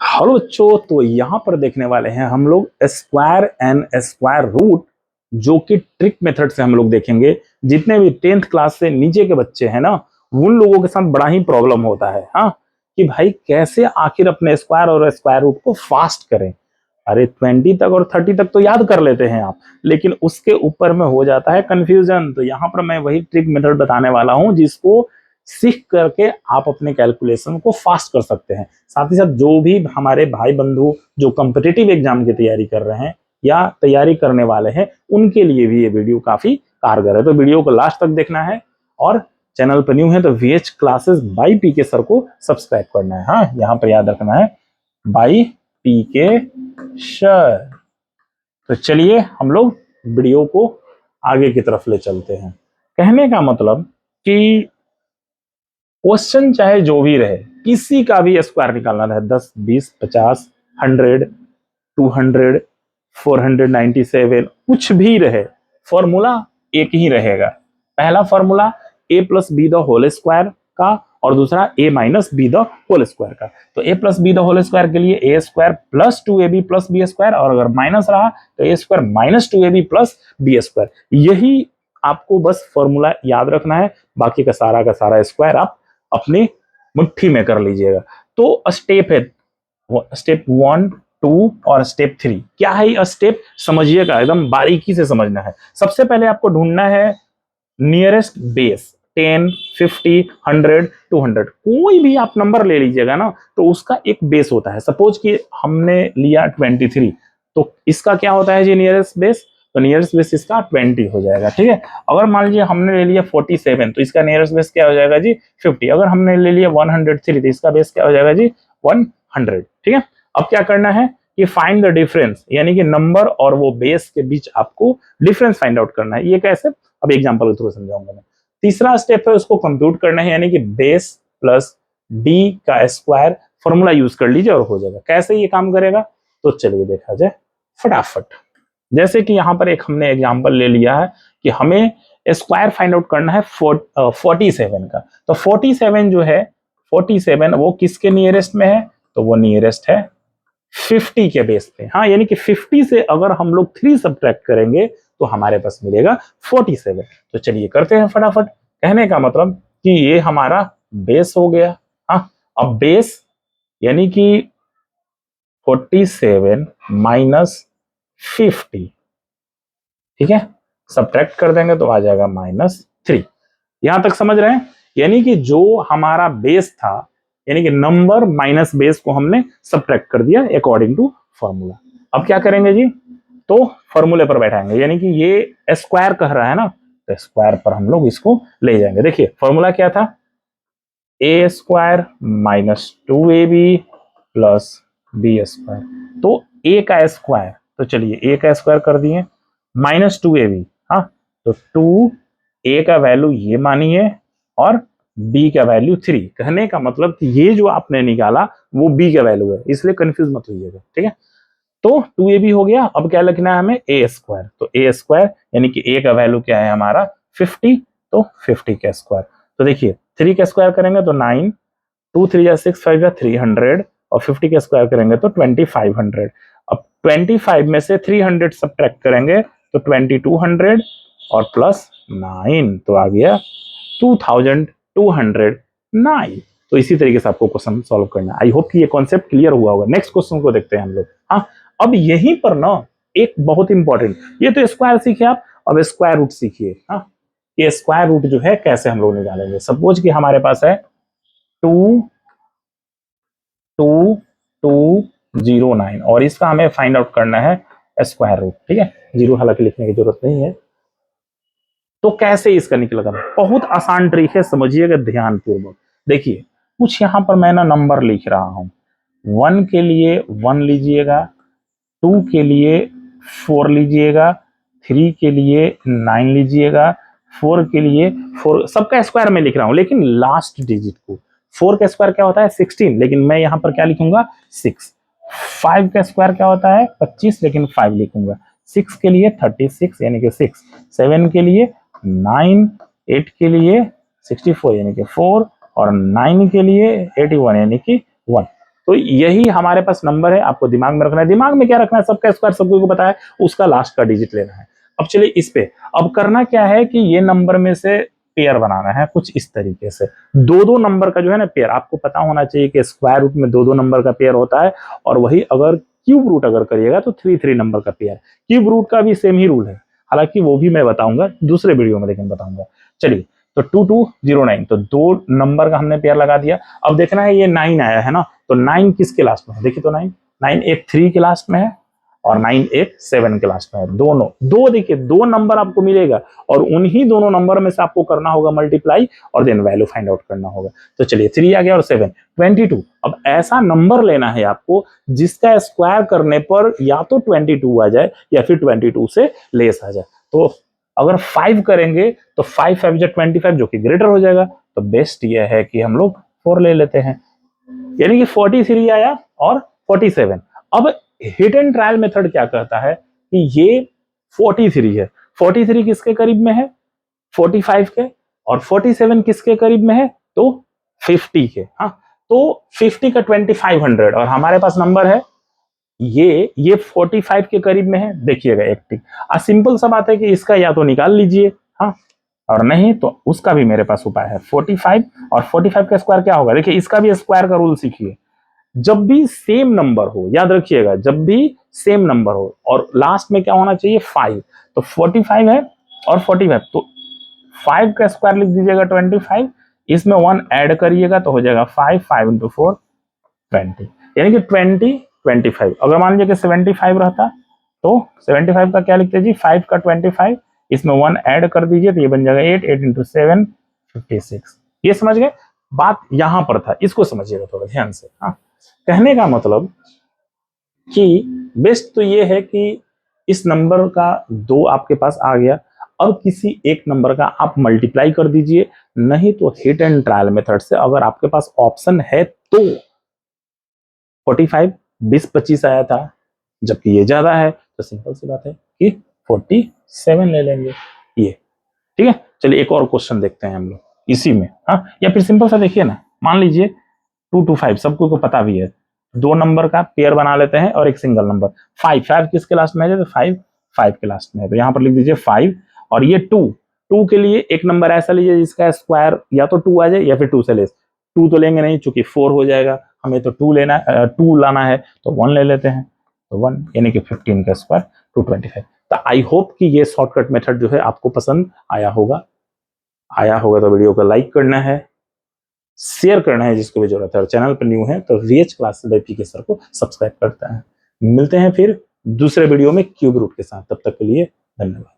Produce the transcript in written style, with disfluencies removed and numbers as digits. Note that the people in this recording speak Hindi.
हेलो बच्चों, तो यहाँ पर देखने वाले हैं हम लोग स्क्वायर एंड स्क्वायर रूट, जो कि ट्रिक मेथड से हम लोग देखेंगे। जितने भी 10th क्लास से नीचे के बच्चे हैं ना, उन लोगों के साथ बड़ा ही प्रॉब्लम होता है। हाँ, कि भाई कैसे आखिर अपने स्क्वायर और स्क्वायर रूट को फास्ट करें। अरे 20 तक और 30 तक तो याद कर लेते हैं आप, लेकिन उसके ऊपर में हो जाता है कंफ्यूजन। तो यहाँ पर मैं वही ट्रिक मेथड बताने वाला हूँ जिसको सीख करके आप अपने कैलकुलेशन को फास्ट कर सकते हैं। साथ ही साथ जो भी हमारे भाई बंधु जो कॉम्पिटिटिव एग्जाम की तैयारी कर रहे हैं या तैयारी करने वाले हैं, उनके लिए भी ये वीडियो काफी कारगर है। तो वीडियो को लास्ट तक देखना है, और चैनल पर न्यू है तो VH classes by PK sir को सब्सक्राइब करना है। हाँ, यहाँ पर याद रखना है, बाई PK सर। तो चलिए हम लोग वीडियो को आगे की तरफ ले चलते हैं। कहने का मतलब कि क्वेश्चन चाहे जो भी रहे, किसी का भी स्क्वायर निकालना रहे, 10, 20, 50, 100, 200, 497, कुछ भी रहे, फॉर्मूला एक ही रहेगा। पहला formula a+b the whole square का, और दूसरा a-b द होल स्क्वायर का। तो a+b द होल स्क्वायर के लिए a square plus 2ab plus b square, और अगर माइनस रहा तो a square minus 2ab plus b square. यही आपको बस फॉर्मूला याद रखना है, बाकी का सारा स्क्वायर आप अपनी मुट्ठी में कर लीजिएगा। तो स्टेप है, स्टेप 1, 2 और स्टेप 3। क्या है ये स्टेप, समझिएगा, एकदम बारीकी से समझना है। सबसे पहले आपको ढूंढना है नियरेस्ट बेस। 10, 50, 100, 200, कोई भी आप नंबर ले लीजिएगा ना, तो उसका एक बेस होता है। सपोज कि हमने लिया 23, तो इसका क्या होता है जी, नियरेस्ट बेस। तो नियरेस्ट बेस इसका 20 हो जाएगा, ठीक है। अगर मान लीजिए हमने ले लिया 47, तो इसका नियरेस्ट बेस क्या हो जाएगा जी, 50। अगर हमने ले लिया 103, तो इसका बेस क्या हो जाएगा जी, 100, ठीक है। अब क्या करना है कि फाइंड द डिफरेंस, यानी कि नंबर और वो बेस के बीच आपको डिफरेंस फाइंड आउट करना है। ये कैसे, अब एग्जांपल के थ्रू समझाऊंगा मैं। तीसरा स्टेप है, उसको कंप्यूट करना है, यानी कि बेस प्लस d का स्क्वायर। फॉर्मूला यूज कर लीजिए और हो जाएगा। कैसे ये काम करेगा, तो चलिए देखा जाए फटाफट। जैसे कि यहाँ पर एक हमने एग्जांपल ले लिया है कि हमें स्क्वायर फाइंड आउट करना है 47 का। तो 47 जो है, 47 वो किसके नियरेस्ट में है, तो वो नियरेस्ट है 50 के बेस पे। हाँ, यानी कि 50 से अगर हम लोग 3 सब्ट्रैक्ट करेंगे तो हमारे पास मिलेगा 47। तो चलिए करते हैं फटाफट। कहने का मतलब कि ये हमारा बेस हो गया। हाँ, अब बेस यानी कि 47 माइनस 50, ठीक है, सब्ट्रैक्ट कर देंगे तो आ जाएगा -3। यहां तक समझ रहे हैं, यानी कि जो हमारा बेस था, यानी कि नंबर माइनस बेस को हमने सब्ट्रैक्ट कर दिया अकॉर्डिंग टू फॉर्मूला। अब क्या करेंगे जी, तो फॉर्मूले पर बैठाएंगे, यानी कि ये स्क्वायर कह रहा है ना, तो स्क्वायर पर हम लोग इसको ले जाएंगे। देखिए फॉर्मूला क्या था, a square minus 2ab plus b square. तो a का स्क्वायर, तो चलिए a का स्क्वायर कर दिए, -2ab। हाँ, तो 2a का वैल्यू ये मानिए और b का वैल्यू 3। कहने का मतलब कि ये जो आपने निकाला वो b का वैल्यू है, इसलिए कंफ्यूज मत होइएगा, ठीक है। तो 2ab हो गया। अब क्या लिखना है हमें, a स्क्वायर। तो a स्क्वायर यानी कि a का वैल्यू क्या है हमारा 50, तो 50 का स्क्वायर। तो देखिए 3 का स्क्वायर करेंगे तो 9, 2 3 जा 6, 5 जा 300, और 50 का स्क्वायर करेंगे तो 2500। अब 25 में से 300 सब्ट्रैक्ट करेंगे तो 2200 और प्लस 9, तो आ गया 2209। तो इसी तरीके से आपको क्वेश्चन सॉल्व करना है। आई होप कि ये कॉन्सेप्ट क्लियर हुआ होगा। नेक्स्ट क्वेश्चन को देखते हैं हम लोग। हाँ, अब यहीं पर ना एक बहुत इंपॉर्टेंट, ये तो स्क्वायर सीखे आप, अब स्क्वायर रूट सीखिए। हाँ, ये स्क्वायर रूट जो है कैसे हम लोग निकालेंगे। सपोज कि हमारे पास है 22209, और इसका हमें फाइंड आउट करना है स्क्वायर रूट, ठीक है। जीरो हालांकि लिखने की जरूरत नहीं है। तो कैसे इसका निकलेगा, बहुत आसान ट्रिक है, समझिएगा ध्यान पूर्वक। देखिए कुछ यहां पर मैं ना नंबर लिख रहा हूं। 1 के लिए 1 लीजिएगा, 2 के लिए 4 लीजिएगा, 3 के लिए 9 लीजिएगा, 4 के लिए 4, सबका स्क्वायर में लिख रहा हूं, लेकिन लास्ट डिजिट को। 4 का स्क्वायर क्या होता है 16, लेकिन मैं यहां पर क्या लिखूंगा 6। 5 का स्क्वायर क्या होता है 25, लेकिन 5 लिखूंगा। 6 के लिए 36 यानी कि 6, 7 के लिए 9, 8 के लिए 64 यानी कि 4, और 9 के लिए 81 यानी कि 1। तो यही हमारे पास नंबर है, आपको दिमाग में रखना है। दिमाग में क्या रखना है, सबका स्क्वायर सबको को पता है, उसका लास्ट का डिजिट लेना है। अब चलिए इस पे, अब करना क्या है कि ये नंबर में से पेयर बनाना है कुछ इस तरीके से। दो दो नंबर का जो है ना पेयर, आपको पता होना चाहिए कि स्क्वायर रूट में दो दो नंबर का पेयर होता है, और वही अगर क्यूब रूट अगर करिएगा तो 3 नंबर का पेयर। क्यूब रूट का भी सेम ही रूल है, हालांकि वो भी मैं बताऊंगा दूसरे वीडियो में, लेकिन बताऊंगा। चलिए, तो 2209, तो दो नंबर का हमने पेयर लगा दिया। अब देखना है ये 9 आया है ना, तो 9 किसके लास्ट में है, देखिए तो 9 एक 3 के लास्ट में है और 9 एक 7 के लास्ट में है। दोनों दो, देखिए दो नंबर आपको मिलेगा और उन्हीं दोनों नंबर में से आपको करना होगा मल्टीप्लाई और देन वैल्यू फाइंड आउट करना होगा। तो चलिए 3 आ गया और 7 22। अब ऐसा नंबर लेना है आपको जिसका स्क्वायर करने पर या तो 22 आ जाए या फिर 22 से लेस आ जाए। तो अगर 5 करेंगे तो 5 5 25 जो कि ग्रेटर हो जाएगा। तो बेस्ट ये है कि हम लोग 4 ले लेते हैं, यानी कि 43 आया और 47। अब हिट एंड ट्रायल मेथड क्या कहता है कि ये 43 है, 43 किसके करीब में है, 45 के, और 47 किसके करीब में है, तो 50 के। हाँ, तो 50 का 2500 और हमारे पास नंबर है ये 45 के करीब में है। देखिएगा एक टिक, सिंपल सा बात है कि इसका या तो निकाल लीजिए, हाँ, और नहीं तो उसका भी मेरे पास उपाय है। 45 और 45 का स्क्वायर क्या होगा, देखिए इसका भी स्क्वायर का रूल सीखिए। जब भी सेम नंबर हो, याद रखिएगा, जब भी सेम नंबर हो और लास्ट में क्या होना चाहिए 5, तो 45 है और 45, तो 5 का स्क्वायर लिख दीजिएगा 25, इसमें 1 ऐड करिएगा तो हो जाएगा 5 5 इंटू 4 20, यानी कि 20 25। अगर मान लीजिए कि 75 रहता तो 75 का क्या लिखते जी, 5 का 25, इसमें 1 ऐड कर दीजिए तो ये बन जाएगा 8 8 इंटू 7 56। ये समझ गए, बात यहां पर था, इसको समझिएगा थोड़ा ध्यान से। हाँ, कहने का मतलब कि बेस्ट तो ये है कि इस नंबर का 2 आपके पास आ गया, अब किसी एक नंबर का आप मल्टीप्लाई कर दीजिए, नहीं तो हिट एंड ट्रायल मेथड से अगर आपके पास ऑप्शन है तो 45 20 25 आया था, जबकि ये ज्यादा है तो सिंपल सी बात है कि 47 ले लेंगे ये। ठीक है, चलिए एक और क्वेश्चन देखते हैं हम लोग इसी में। हाँ, या फिर सिंपल सा देखिए ना, मान लीजिए 2 to 5 सबको को पता भी है, दो नंबर का पेयर बना लेते हैं और एक सिंगल नंबर। 5 किसके लास्ट में है, तो 5 5 के लास्ट में है, तो यहां पर लिख दीजिए 5। और ये 2 के लिए एक नंबर ऐसा लीजिए जिसका स्क्वायर या तो 2 आ जाए या फिर 2 से लेस। 2 तो लेंगे नहीं चूंकि 4 हो जाएगा, हमें तो 2 लाना है, तो 1 ले लेते हैं, तो 1 यानी कि 15 का स्क्वायर 225। तो आई होप कि ये शॉर्टकट मेथड जो है आपको पसंद आया होगा। तो वीडियो को लाइक करना है, शेयर करना है जिसको भी जरूरत है, और चैनल पर न्यू है तो VH classes bye PK sir को सब्सक्राइब करता है। मिलते हैं फिर दूसरे वीडियो में क्यूब रूट के साथ, तब तक के लिए धन्यवाद।